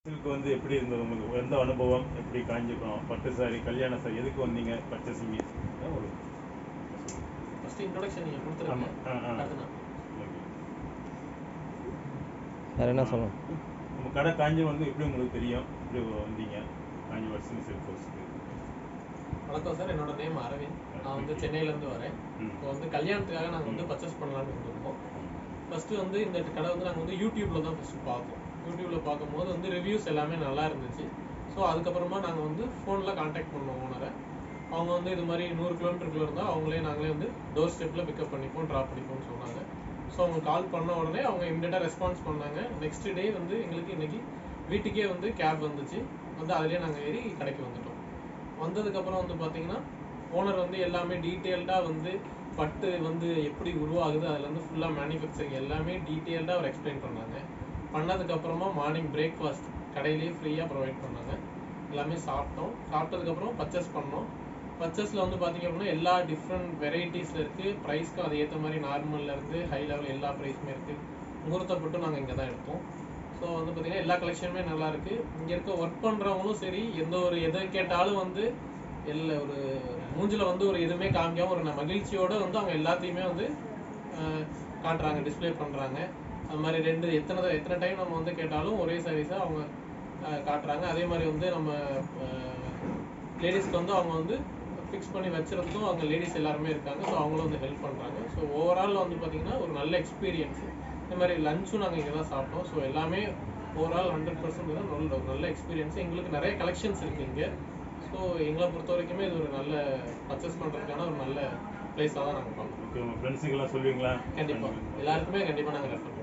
Silk வந்து எப்படி இருந்தது உங்களுக்கு? எந்த அனுபவம்? எப்படி காஞ்சிபுரம் பட்டு சாரி, கல்யாண சாரி எதுக்கு வந்தீங்க பர்ச்சேசிங்? ஒரு ஃபர்ஸ்ட் இன்ட்ரோடக்ஷன் நீங்க கொடுத்துருங்க. அடுத்து நான் வேறு என்ன சொல்லணும்? உங்கள் கடை காஞ்சிபுரம் வந்து எப்படி உங்களுக்கு தெரியும்? எப்படி வந்தீங்க காஞ்சிபுரம் சில்க் ஹவுஸுக்கு? வணக்கம் சார், என்னோட நேம் அரவிந்த். நான் வந்து சென்னையிலேருந்து வரேன். இப்போ வந்து கல்யாணத்துக்காக நாங்கள் வந்து பர்ச்சேஸ் பண்ணலான்னு வந்திருக்கோம். ஃபஸ்ட்டு வந்து இந்த கடை வந்து நாங்கள் வந்து யூடியூப்பில் தான் ஃபஸ்ட்டு பார்த்தோம். யூடியூப்பில் பார்க்கும்போது வந்து ரிவ்யூஸ் எல்லாமே நல்லா இருந்துச்சு. ஸோ அதுக்கப்புறமா நாங்கள் வந்து ஃபோனில் கான்டாக்ட் பண்ணோம் ஓனரை. அவங்க வந்து இது மாதிரி 100 கிலோமீட்டருக்குள்ளே இருந்தால் நாங்களே வந்து டோர் ஸ்டெப்பில் பிக்கப் பண்ணிப்போம், ட்ராப் பண்ணிப்போம்னு சொன்னாங்க. ஸோ அவங்க கால் பண்ண உடனே அவங்க இமிடியேட்டாக ரெஸ்பான்ஸ் பண்ணாங்க. நெக்ஸ்ட் டே வந்து எங்களுக்கு இன்றைக்கி வீட்டுக்கே வந்து கேப் வந்துச்சு. வந்து அதிலே நாங்கள் ஏறி கடைக்கு வந்துட்டோம். வந்ததுக்கப்புறம் வந்து பார்த்திங்கன்னா ஓனர் வந்து எல்லாமே டீட்டெயில்டாக வந்து பட்டு வந்து எப்படி உருவாகுது, அதில் வந்து ஃபுல்லாக மேனுஃபேக்சரிங் எல்லாமே டீட்டெயில்டாக அவர் எக்ஸ்பிளைன் பண்ணாங்க. பண்ணதுக்கப்புறமா மார்னிங் பிரேக்ஃபாஸ்ட் கடையிலேயே ஃப்ரீயாக ப்ரொவைட் பண்ணாங்க. எல்லாமே சாப்பிட்டோம். சாப்பிட்டதுக்கப்புறம் பர்ச்சேஸ் பண்ணோம். பர்ச்சேஸில் வந்து பார்த்திங்க அப்படின்னா எல்லா டிஃப்ரெண்ட் வெரைட்டிஸில் இருக்குது. ப்ரைஸ்க்கும் அது ஏற்ற மாதிரி நார்மல்லேருந்து ஹை லெவல் எல்லா ப்ரைஸுமே இருக்குது. முகூர்த்தப்பட்டும் நாங்கள் இங்கே தான் எடுத்தோம். ஸோ வந்து பார்த்திங்கன்னா எல்லா கலெக்ஷனுமே நல்லாயிருக்கு. இங்கே இருக்க ஒர்க் பண்ணுறவங்களும் சரி, எந்த ஒரு எதை கேட்டாலும் வந்து ஒரு மூஞ்சில் வந்து ஒரு எதுவுமே காமிக்காமல் ஒரு மகிழ்ச்சியோடு வந்து அவங்க எல்லாத்தையுமே வந்து காட்டுறாங்க, டிஸ்பிளே பண்ணுறாங்க. அது மாதிரி எத்தனை டைம் நம்ம வந்து கேட்டாலும் ஒரே சாரீஸாக அவங்க காட்டுறாங்க. அதே மாதிரி வந்து நம்ம லேடிஸ்க்கு வந்து அவங்க வந்து ஃபிக்ஸ் பண்ணி வச்சுருந்தும் அவங்க லேடிஸ் எல்லாருமே இருக்காங்க. ஸோ அவங்களும் வந்து ஹெல்ப் பண்ணுறாங்க. ஸோ ஓவரால் வந்து பார்த்திங்கன்னா ஒரு நல்ல எக்ஸ்பீரியன்ஸு. இந்த மாதிரி லஞ்சும் நாங்கள் இங்கே தான் சாப்பிட்டோம். ஸோ எல்லாமே ஓவரால் 100% தான் ஒரு நல்ல எக்ஸ்பீரியன்ஸு. எங்களுக்கு நிறைய கலெக்ஷன்ஸ் இருக்குது இங்கே. ஸோ எங்களை பொறுத்த வரைக்குமே இது ஒரு நல்ல பர்ச்சேஸ் பண்ணுறதுக்கான ஒரு நல்ல பிளேஸாக தான் நாங்கள் பார்க்குறோம். உங்கள் ஃப்ரெண்ட்ஸுக்கெல்லாம் சொல்லுவீங்களா? கண்டிப்பாக எல்லாருக்குமே கண்டிப்பாக நாங்கள் ரெஃபர்